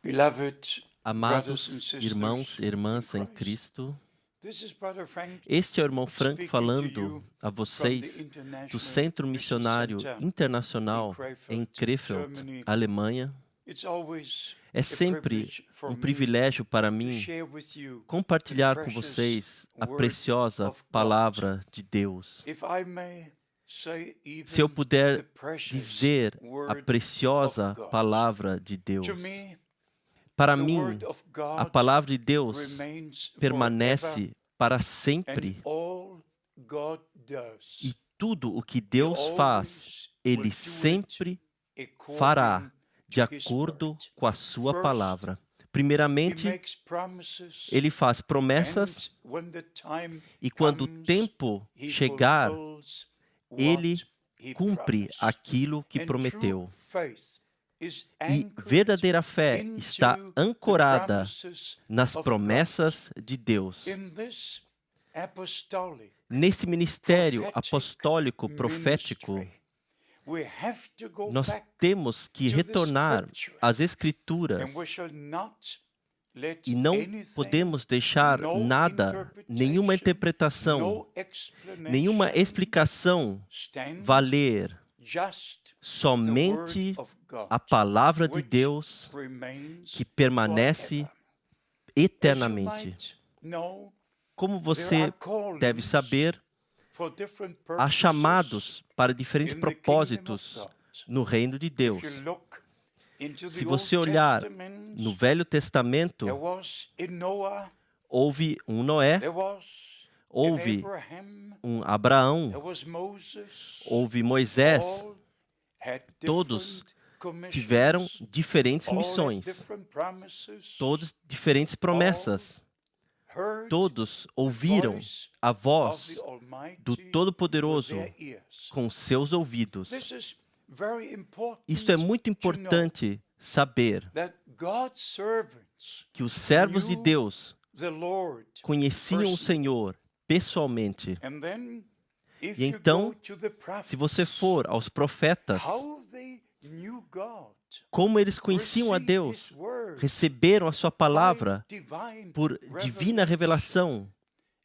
Beloved brothers and Amados irmãos sisters e irmãs in em Christ, Cristo, this is Brother Frank este é o irmão Franco speaking to falando you a from the vocês do International Centro Mission Missionário Center in Internacional em Krefeld, Krefeld, Germany. Alemanha. It's always É a sempre privilege for um me privilégio para to mim share with you the compartilhar com precious vocês a word preciosa of God. palavra de Deus. If I may say Se eu even puder the precious dizer a word preciosa of God. palavra de Deus. To me, Para the mim, word of a God palavra de Deus remains forever, permanece para and sempre. all God does, E tudo o que He Deus faz, always will Ele do sempre it fará according de to His acordo word. com a sua First, palavra. He Primeiramente, makes promises, Ele faz promessas and when the time e quando o comes, tempo He chegar, fulfills Ele what He cumpre promised. aquilo que And prometeu. true faith is E anchored verdadeira fé into está the ancorada promises nas of promessas de Deus. God. In this apostolic Nesse ministério prophetic apostólico profético, ministry, we have to go nós back temos que to the retornar scripture, às and Escrituras we shall not let e não anything, podemos deixar no nada, nenhuma interpretation, interpretação, no nenhuma explanation explicação stand, valer. just the Somente word of God, a palavra de which Deus remains que permanece forever. As you eternamente. might know, Como there você are callings deve saber, for different há purposes chamados para diferentes in the kingdom of propósitos God. no reino de If Deus. you look into Se the você Old olhar Testament, no Velho Testamento, there was in Noah, houve um Noé, there was in houve Abraham, um Abraão, there was Moses. houve Moisés. All had Todos different tiveram commissions, diferentes all had missões, different promises, todos diferentes promessas. heard Todos the ouviram voice a of voz the Almighty do with Todo-Poderoso their ears. com seus ouvidos. This is very important Isto é muito to know importante saber that God's servants que os servos de knew Deus the Lord conheciam o personally. Senhor pessoalmente. And then, if E you então, go to the se você prophets, for aos profetas, how they knew God, como eles conheciam a received Deus, His word receberam a sua by palavra divine por divina revelação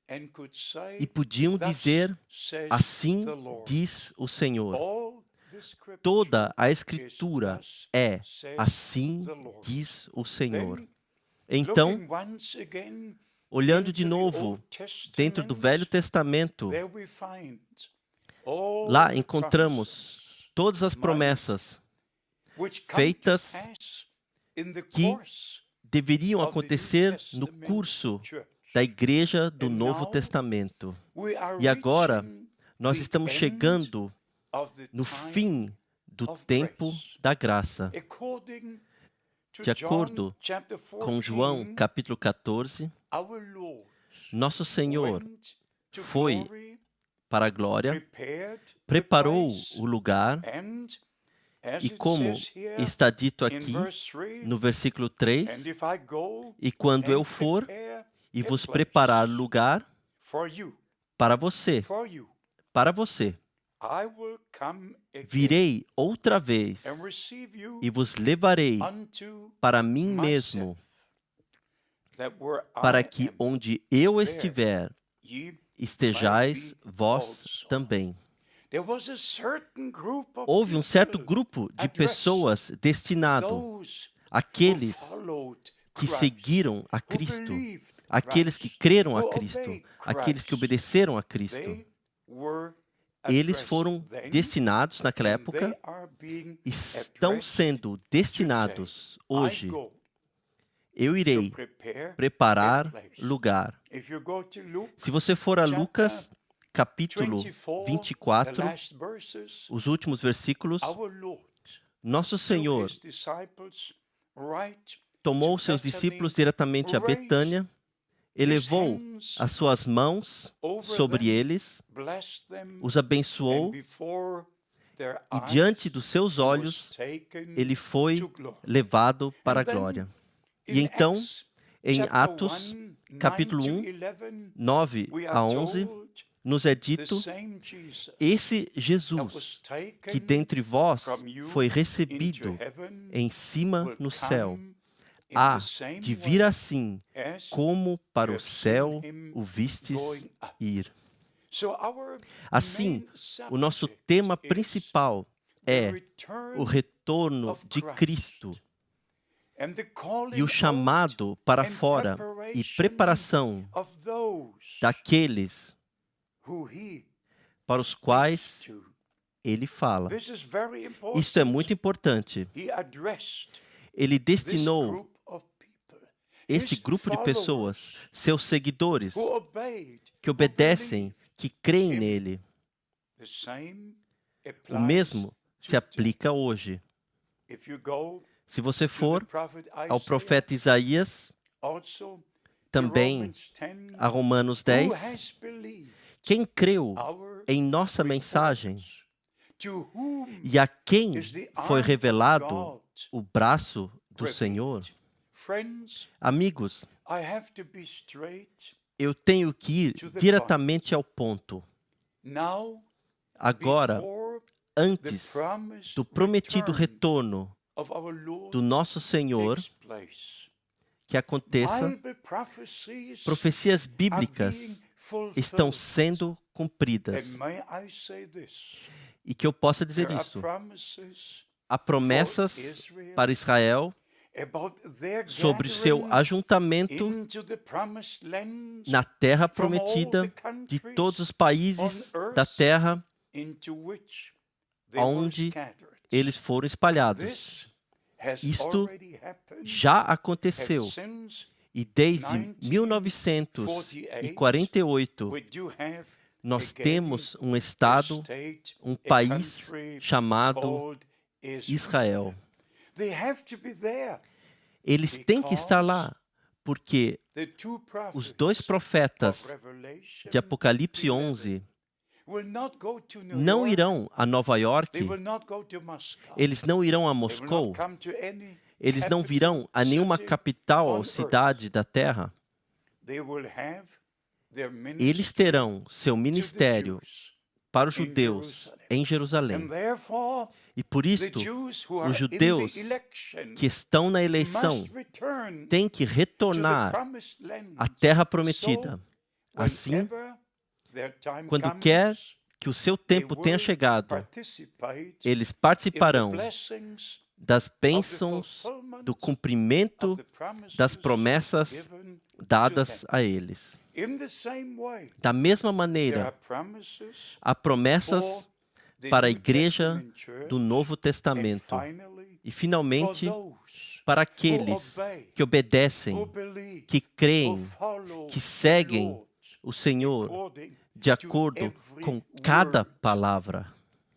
and could say, e podiam "Thus dizer, says assim the Lord." diz o Senhor. All the scripture Toda a is Escritura thus é, says assim the Lord. diz o Senhor. Then, Então, looking once again olhando into de the novo Old dentro do Testament, Velho Testamento, there we find all lá the encontramos promises todas as promessas which come to feitas pass in the que course deveriam of the New acontecer no Testament curso church. da Igreja do And Novo now, Testamento. We are E agora, reaching nós the estamos end chegando of the no time fim do of tempo grace. da graça. According to De acordo John chapter com João 14, capítulo 14, our Lord nosso Senhor went to foi glory, para a glória, prepared the preparou place, o lugar, and as e it como says here está dito in aqui verse 3, no versículo 3, and if I go e quando eu and for prepare e a vos place preparar lugar for you, para você, I will come again virei outra vez and receive you e vos levarei unto para mim myself, mesmo, that where para I que am, onde eu there estiver, ye estejais might be vós also. também. There was a certain group of Houve um certo people grupo de addressed, pessoas destinado those who àqueles followed que Christ, seguiram a who Cristo, believed aqueles que Christ, creram a who Cristo, obeyed aqueles que Christ. obedeceram a Cristo. They were Eles addressed foram then, destinados naquela and época, they are being estão addressed sendo destinados today. hoje. I go Eu to irei prepare a preparar place. lugar. If you go to Luke, Se você for a Lucas, capítulo 24, the 24, last verses, os últimos versículos, our Lord nosso took Senhor his disciples right tomou to seus Bethany, discípulos diretamente a raised Betânia, elevou as suas mãos over sobre them, eles, blessed them, os abençoou and before their e eyes, diante dos seus he was olhos taken ele foi to glory. levado para a And then, glória. in E então, Acts em chapter Atos, 1, 9 capítulo to 1, 11, 9 we a are 11, told nos é the dito, same Jesus esse that Jesus was que taken dentre vós from you foi into recebido heaven em cima will no céu, come há the same de vir way assim, as como para you o have céu seen him o vistes going up. ir. So our Assim, main o nosso subject tema is principal the é o return retorno of de Christ Cristo and the e calling o out chamado para and fora e preparação of those daqueles who he para os speaks quais to. ele fala. This is very Isto é important. muito importante. He addressed Ele this destinou group of people, esse his grupo de pessoas, followers, seus seguidores, who obeyed, que who obedecem, believed. que creem him. nele. The same O applies mesmo se today. aplica hoje. If you go Se você to the for prophet ao Isaiah, profeta Isaías, also to também Romans 10, a Romanos who 10, has believed quem creu our em nossa mensagem reports, to whom e a quem is the foi arm of revelado God o braço do revealed. Senhor. Friends, Amigos, I have to be straight. eu tenho que ir To the diretamente ao ponto. Now, Agora, before the antes promised do prometido return retorno of our Lord do nosso Senhor, takes place, que aconteça, Bible prophecies profecias are bíblicas being fulfilled. estão sendo cumpridas. And may I say this? E que eu possa dizer There are isso. promises Há promessas Israel para Israel about their sobre o seu gathering ajuntamento into the promised land na terra from all prometida the de countries todos os países on earth da terra into which they were onde scattered. eles foram espalhados. This has Isto already happened, já and aconteceu since e desde 1948 1948 we do have nós again temos um a estado, state, um a país country chamado called Israel. They have to be there. Eles têm que estar lá, porque The two os dois prophets profetas of Revelation de Apocalipse 11 will not go to New não York. irão a Nova They York, will not go to Moscow. eles não irão a They will Moscou, not come to any eles não capital virão a nenhuma city capital on ou cidade da terra. They will have their Eles ministry terão seu to the ministério Jews. para os judeus em Jerusalém. And therefore, E por the isto, Jews who os are in judeus the election que estão na eleição must return têm que to the retornar promised land. à terra prometida. So, Assim, whenever their time quando comes, quer que o seu they tempo tenha will chegado, participate eles in the participarão blessings das of the bênçãos fulfillment do cumprimento of the promises das promessas given dadas to them. a eles. In the same way, Da mesma there maneira, are promises há promessas for the para a New igreja Testament church, do Novo and Testamento finally, e, for finalmente, those para who aqueles obey, que obedecem, who believe, que who creem, follow que the seguem Lord o Senhor according de to acordo every com cada word. palavra.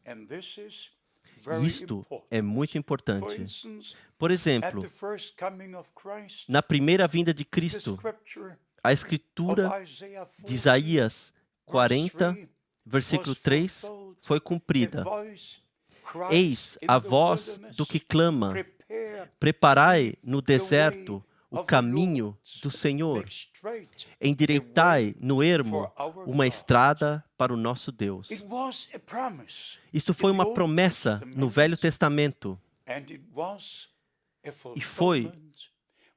And this is E very isto important. é muito For importante. instance, Por at exemplo, the first coming of Christ, na primeira vinda de the Cristo, scripture a of escritura Isaiah 40, de Isaías verse 40, 3, versículo was 3, fulfilled. foi A cumprida. voice cries Eis in a the voz wilderness, do que clama: "Prepare preparai no the way deserto o of the caminho Lord, do Senhor, make straight endireitai no ermo for our uma God." estrada para o nosso Deus. It was a promise Isto foi in the uma Old promessa Testament, no Velho Testamento and it was a e foi fulfillment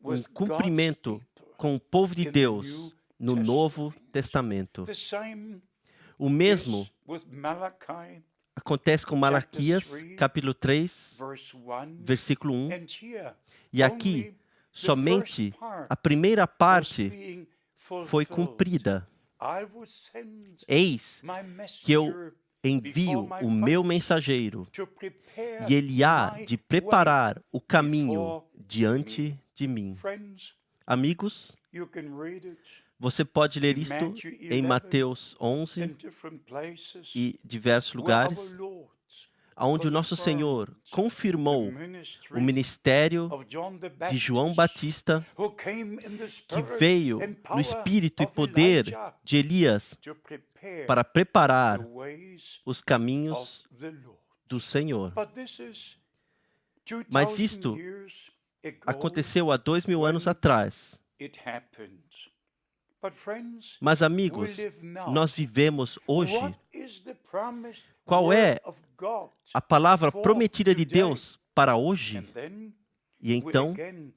um with God's cumprimento people. com o povo de in the Deus New no Novo Testamento. The same O mesmo is with Malachi, acontece com Malaquias, 3, capítulo 3, verse 1, versículo 1. and here E aqui, only the somente first part a primeira was parte being foi fulfilled. cumprida. I will send Eis my que eu messenger envio before my o meu face mensageiro, to prepare e ele há my de preparar way o caminho before diante me. de mim. Friends, Amigos, you can read it você pode ler isto Matthew em 11, Mateus in 11 different places e diversos where lugares, our Lord onde o nosso Senhor confirmed confirmou the o ministry ministério of John the de João Baptist, Batista, who came in the que spirit veio and no power espírito e of poder Elijah de Elias to prepare para the preparar ways os of caminhos the Lord. do Senhor. But this is Mas 2000 isto years ago aconteceu há 2000 anos when atrás. it happened. But friends, Mas, we amigos, live now. nós vivemos hoje. What is the promised Qual é word of God a palavra for prometida de today? Deus para hoje? And then E we então, again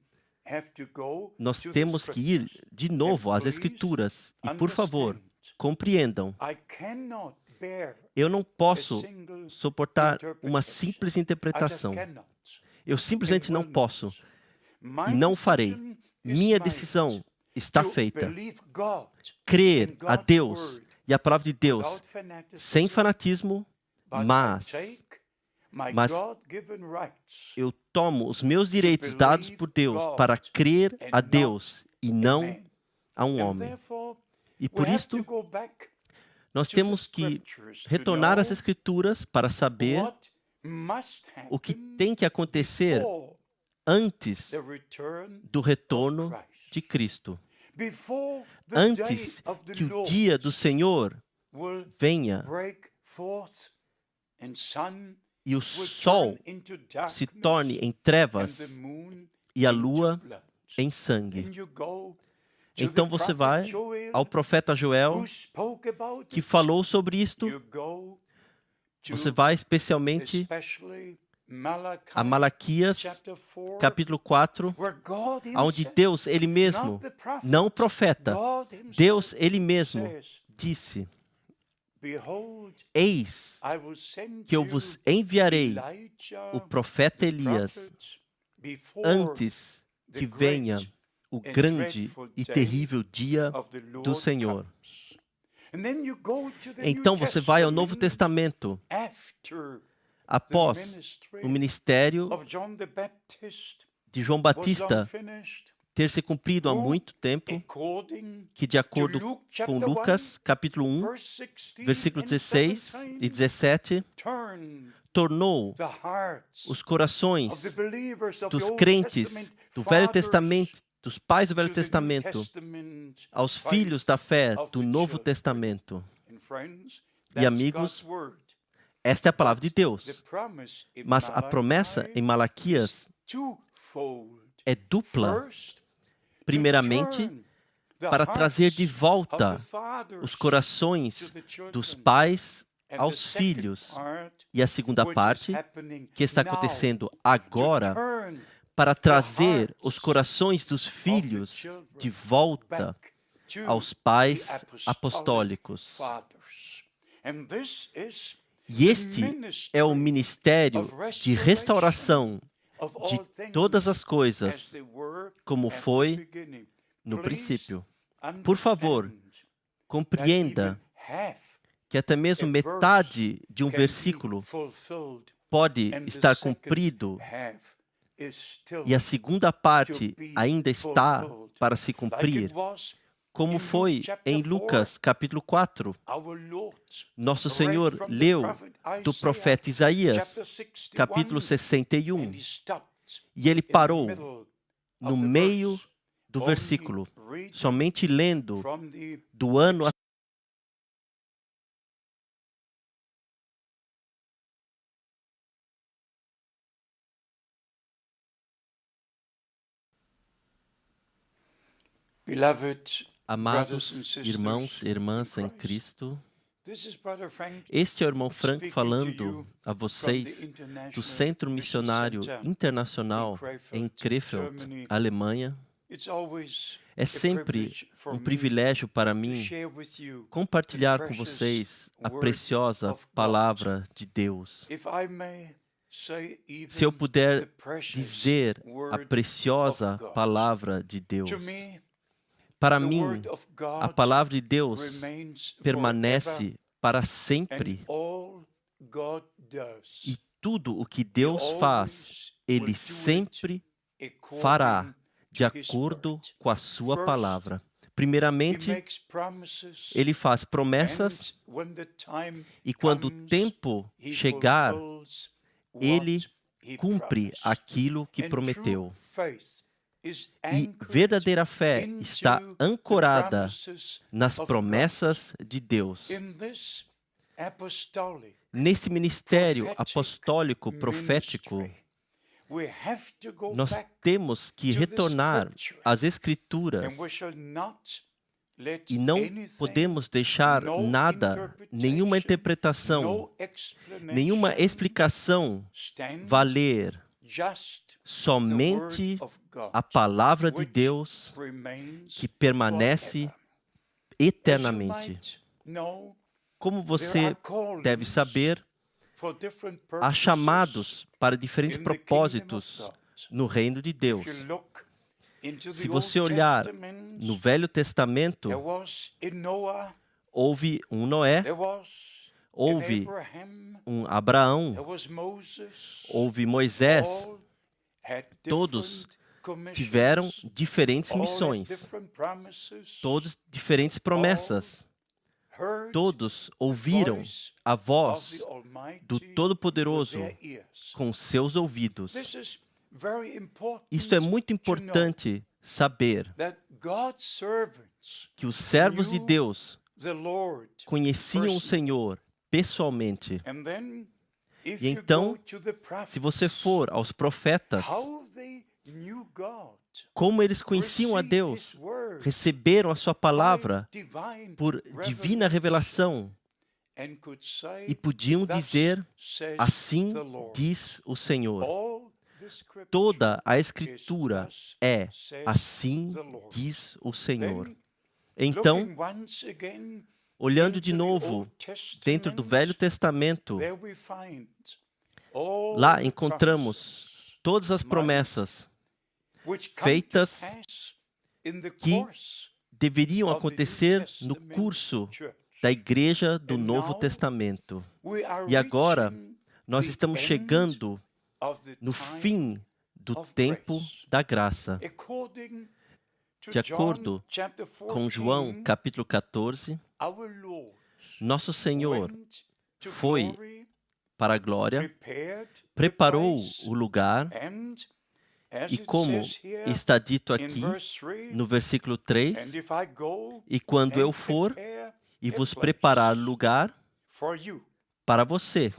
have to go nós to the temos que ir scriptures. de novo às please Escrituras. E, por favor, Understand, compreendam. I cannot bear Eu não a posso single suportar uma interpretation. simples I just interpretação. cannot. Eu simplesmente não Make well posso known. e não farei. My decision Minha is made decisão está to feita. believe God Crer in a God's Deus word e a palavra de Deus without fanaticism, sem fanatismo, but I mas take my mas God-given rights eu tomo os meus direitos dados por Deus para crer a Deus e a não man. a um And homem. therefore, E we por have to isto, go back nós to the temos que scriptures to retornar às know Escrituras para saber what must o que happen tem que acontecer before antes the return do of retorno Christ. de Cristo. Before the Antes day of the que o Lord dia do Senhor will venha break forth and sun e o will sol turn into se darkness torne em and the trevas moon e a into lua blood. em sangue. Then you go to Então the você prophet vai Joel, ao profeta Joel, who spoke about que it. falou sobre isto. You go Você to vai especialmente especially Malachi, a Malaquias, chapter 4, capítulo 4, where God onde himself, Deus, Ele mesmo, not the prophet, não o profeta, God himself Deus, Ele mesmo, says, disse: Behold, Eis I will send que eu you vos enviarei Elijah, o profeta the Elias prophet, before antes que venha o grande e terrível dia of the do Lord Senhor. comes. And then you go to the Então New você vai ao Novo Testament Testamento, after após ministry o ministério of John the Baptist de João was long Batista finished, ter se cumprido há who, muito tempo, according que de to acordo Luke com chapter Lucas, capítulo 1, 1, verse 16 versículo and 16 e 17, turned tornou the hearts os of corações the believers of the dos Old crentes Testament do Velho fathers Testamento, dos pais do Velho to the New Testamento, Testament aos faith filhos da fé of do the Novo children. Testamento. And friends, E that's amigos, God's word. esta é a palavra de But the Deus. promise in Mas a promessa em Malachi Malaquias is twofold. é dupla. First, Primeiramente, para trazer de volta os corações dos pais aos filhos. E a segunda parte, que está acontecendo agora, para trazer os corações dos filhos de volta aos pais apostólicos. E este é o ministério de restauração de todas as coisas, como foi no princípio. Por favor, compreenda que até mesmo metade de um versículo pode estar cumprido e a segunda parte ainda está para se cumprir, como foi em Lucas capítulo 4. Nosso Senhor leu do profeta Isaías, capítulo 61, e ele parou no meio do versículo, somente lendo do ano Amados irmãos e irmãs em Cristo, este é o irmão Frank falando a vocês do Centro Missionário Internacional em Krefeld, Alemanha. É sempre um privilégio para mim compartilhar com vocês a preciosa palavra de Deus. Se eu puder dizer a preciosa palavra de Deus, para mim, a palavra de Deus permanece para sempre. E tudo o que Deus faz, Ele sempre fará de acordo com a sua palavra. Primeiramente, Ele faz promessas e quando o tempo chegar, Ele cumpre aquilo que prometeu. E verdadeira fé está ancorada nas promessas de Deus. Nesse ministério apostólico profético, nós temos que retornar às Escrituras e não podemos deixar nada, nenhuma interpretação, nenhuma explicação valer somente a palavra de Deus que permanece eternamente. Como você deve saber, há chamados para diferentes propósitos no reino de Deus. Se você olhar no Velho Testamento, houve um Noé, houve um Abraão, houve Moisés. Todos tiveram diferentes missões, todos diferentes promessas. Todos ouviram a voz do Todo-Poderoso com seus ouvidos. Isto é muito importante saber, que os servos de Deus conheciam o Senhor pessoalmente. E então, se você for aos profetas, como eles conheciam a Deus, receberam a sua palavra por divina revelação e podiam dizer, assim diz o Senhor. Toda a Escritura é, assim diz o Senhor. Então, olhando de novo dentro do Velho Testamento, lá encontramos todas as promessas feitas que deveriam acontecer no curso da Igreja do Novo Testamento. E agora, nós estamos chegando no fim do tempo da graça. De acordo com João, capítulo 14, nosso Senhor foi para a glória, preparou o lugar, e como está dito aqui no versículo 3, e quando eu for e vos preparar lugar para você,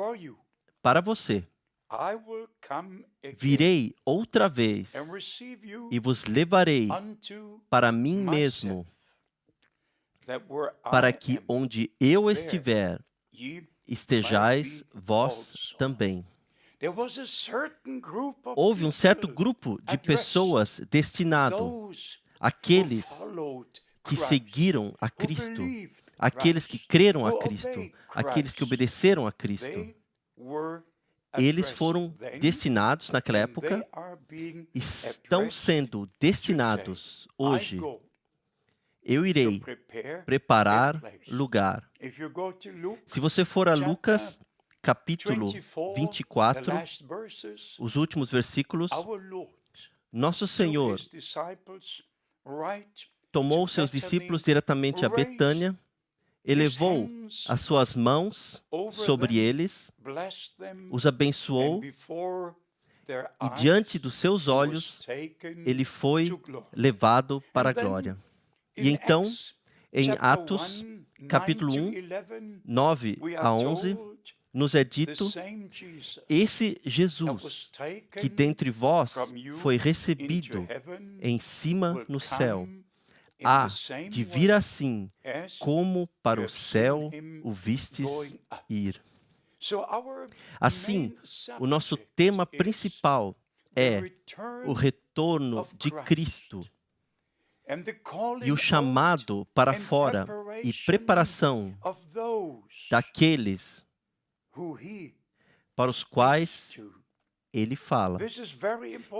virei outra vez e vos levarei para mim mesmo, para que onde eu estiver, estejais vós também. Houve um certo grupo de pessoas destinado àqueles que seguiram a Cristo, aqueles que creram a Cristo, aqueles que obedeceram a Cristo. Eles foram destinados naquela época, estão sendo destinados hoje. Eu irei preparar lugar. Se você for a Lucas, capítulo 24, os últimos versículos, nosso Senhor tomou seus discípulos diretamente a Betânia, elevou as suas mãos sobre eles, os abençoou, e diante dos seus olhos, ele foi levado para a glória. E então, em Atos, capítulo 1, 9 a 11, nos é dito, esse Jesus, que dentre vós foi recebido em cima no céu, há de vir assim, como para o céu o vistes ir. Assim, o nosso tema principal é o retorno de Cristo e o chamado para fora e preparação daqueles para os quais ele fala.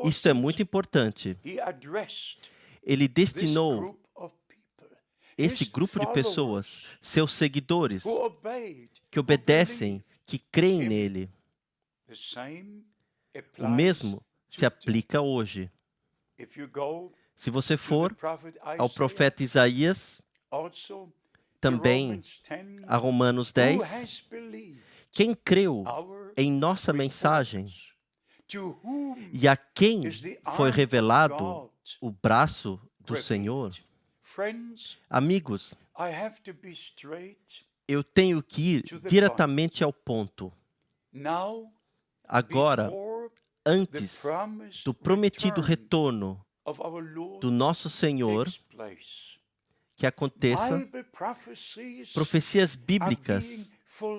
Isto é muito importante. Ele destinou este grupo de pessoas, seus seguidores, que obedecem, que creem nele. O mesmo se aplica hoje. Se você for ao profeta Isaías, também a Romanos 10, quem creu em nossa mensagem e a quem foi revelado o braço do Senhor? Amigos, eu tenho que ir diretamente ao ponto. Agora, antes do prometido retorno do nosso Senhor que aconteça, profecias bíblicas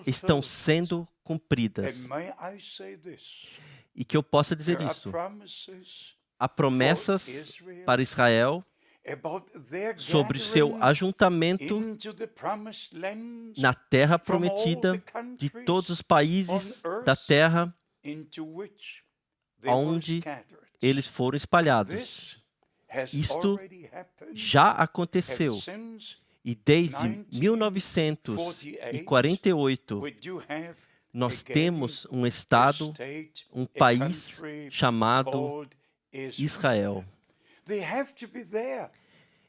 estão sendo cumpridas. e que eu possa dizer isso. Há promessas para Israel sobre seu ajuntamento na terra prometida de todos os países da terra onde eles foram espalhados. Isto já aconteceu e desde 1948 nós temos um estado, um país chamado Israel.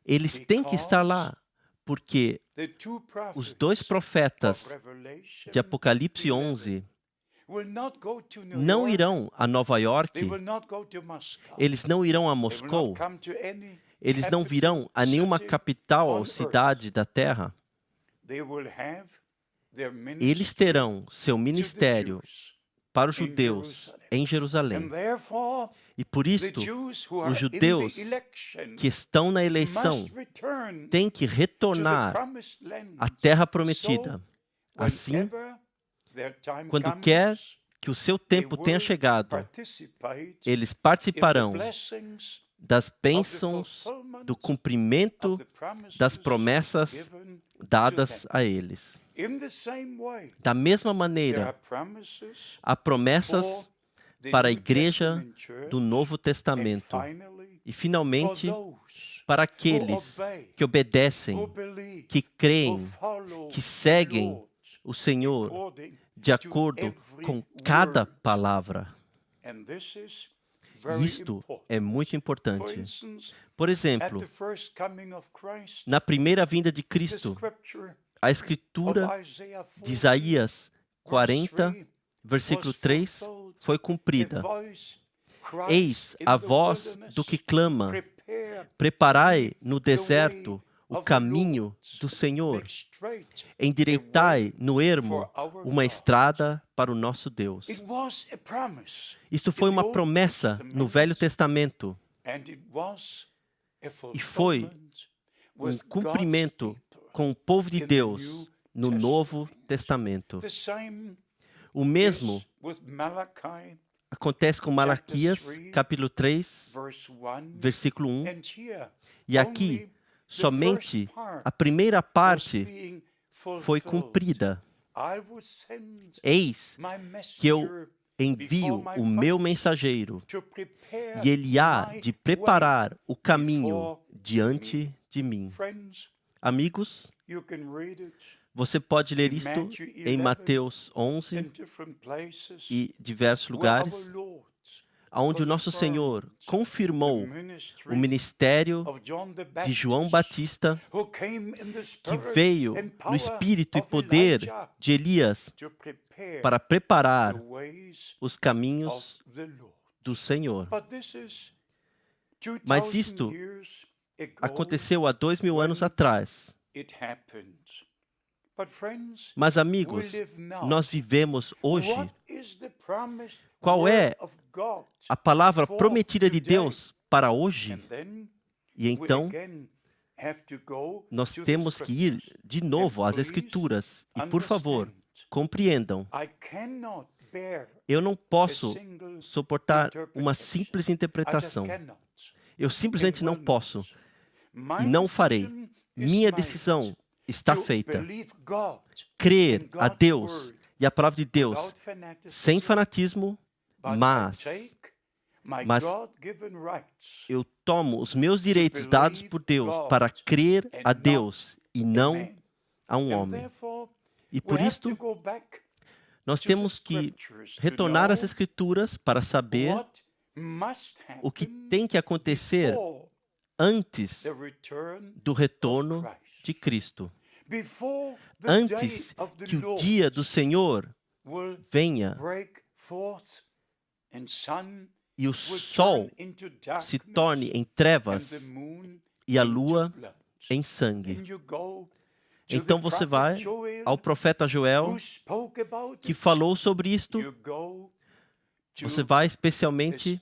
Eles têm que estar lá, porque os dois profetas de Apocalipse 11 não irão a Nova York, eles não irão a Moscou, eles não virão a nenhuma capital ou cidade da terra. Eles terão seu ministério para os judeus em Jerusalém. E por isto, os judeus que estão na eleição têm que retornar à terra prometida. Assim, quando quer que o seu tempo tenha chegado, eles participarão das bênçãos do cumprimento das promessas dadas a eles. Da mesma maneira, há promessas para a igreja do Novo Testamento e, finalmente, para aqueles que obedecem, que creem, que seguem o Senhor de acordo com cada palavra. Isto é muito importante. Por exemplo, na primeira vinda de Cristo, a escritura de Isaías 40, versículo 3, foi cumprida. Eis a voz do que clama, preparai no deserto o caminho do Senhor, endireitai no ermo uma estrada para o nosso Deus. Isto foi uma promessa no Velho Testamento e foi um cumprimento com o povo de Deus no Novo Testamento. O mesmo acontece com Malaquias, capítulo 3, versículo 1. E aqui, somente a primeira parte foi cumprida. Eis que eu envio o meu mensageiro, e ele há de preparar o caminho diante de mim. Amigos, você pode ler isto em Mateus 11 e diversos lugares, onde o nosso Senhor confirmou o ministério de João Batista, que veio no espírito e poder de Elias para preparar os caminhos do Senhor. Mas isto aconteceu há 2000 anos atrás. Mas, amigos, nós vivemos hoje. Qual é a palavra prometida de Deus para hoje? E então, nós temos que ir de novo às Escrituras. E, por favor, compreendam. Eu não posso suportar uma simples interpretação. Eu simplesmente não posso. E não farei. Minha decisão está feita. Crer a Deus e a palavra de Deus sem fanatismo, mas eu tomo os meus direitos dados por Deus para crer a Deus e não a um homem. E por isto, nós temos que retornar às Escrituras para saber o que tem que acontecer antes do retorno de Cristo. Antes que o dia do Senhor venha e o sol se torne em trevas e a lua em sangue. Então você vai ao profeta Joel, que falou sobre isto. Você vai especialmente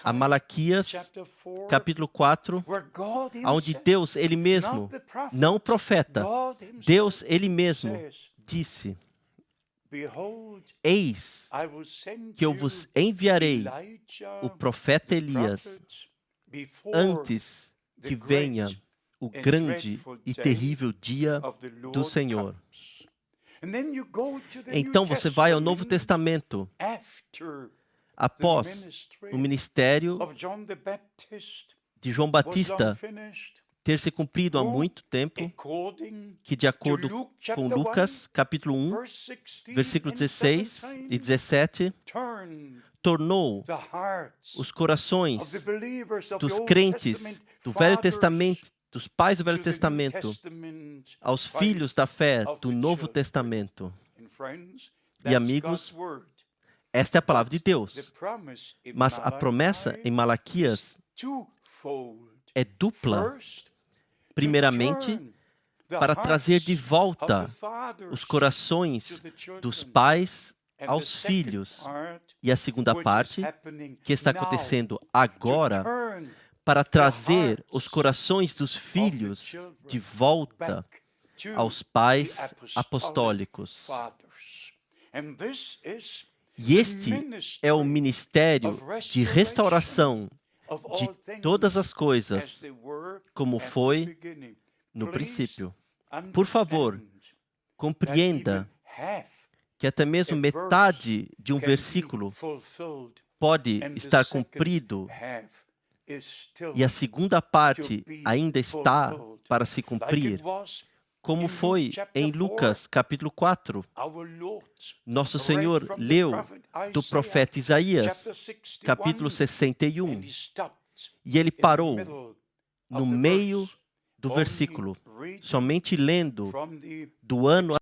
a Malaquias, capítulo 4, onde Deus, Ele mesmo, não o profeta, Deus, Ele mesmo, disse: Eis que eu vos enviarei o profeta Elias antes que venha o grande e terrível dia do Senhor. Então você vai ao Novo Testamento, após o ministério de João Batista ter se cumprido há muito tempo, que de acordo com Lucas, capítulo 1, versículo 16 e 17, tornou os corações dos crentes do Velho Testamento, dos pais do Velho Testamento, aos filhos da fé do Novo Testamento. E amigos, esta é a palavra de Deus. Mas a promessa em Malaquias é dupla. Primeiramente, para trazer de volta os corações dos pais aos filhos. E a segunda parte, que está acontecendo agora, para trazer os corações dos filhos de volta aos pais apostólicos. E este é o ministério de restauração de todas as coisas, como foi no princípio. Por favor, compreenda que até mesmo metade de um versículo pode estar cumprido e a segunda parte ainda está para se cumprir, como foi em Lucas capítulo 4. Nosso Senhor leu do profeta Isaías, capítulo 61, e ele parou no meio do versículo, somente lendo do ano